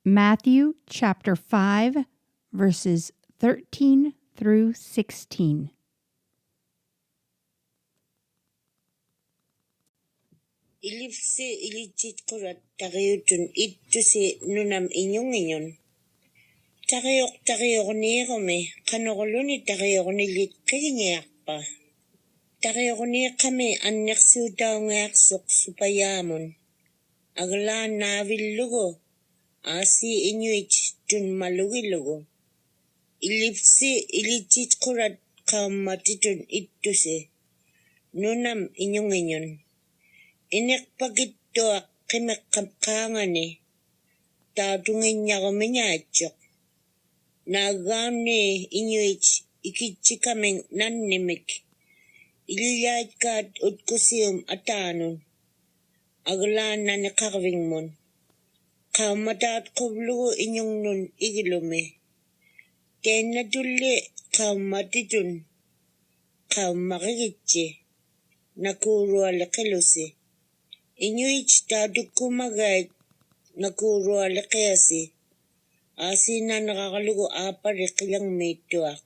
Matthew chapter 5, verses 13 through 16. Ilifse ilijit kurat tagiyutun ittusi nunam inyunginyon. Tagiyoknirome kanogoluni tagiyoknilit kigingiakpa. Tagiyoknikame anneksiutaungaaksoq supayamun. Agla navillugo asi inyuit tun malugilugo. Ilifse ilijit kurat kammatitun ittusi nunam inyunginyon. Ineqpagittuaq qimeqqapqaangani taatunginñarumiñaatsuq naagaanni iñuit ikitchikaming nannimik ilillaitkaat utkusium ataanun aglaannaniqarvingmun qaummataat quvlugu iñungnun igilumi teennatulli qaummatitun qaummaqigitsi nakuurualiqilusi iñuit taatukkumagait nakuurualiqiasi aasiinanaqarlugu aapari qilangmiittuaq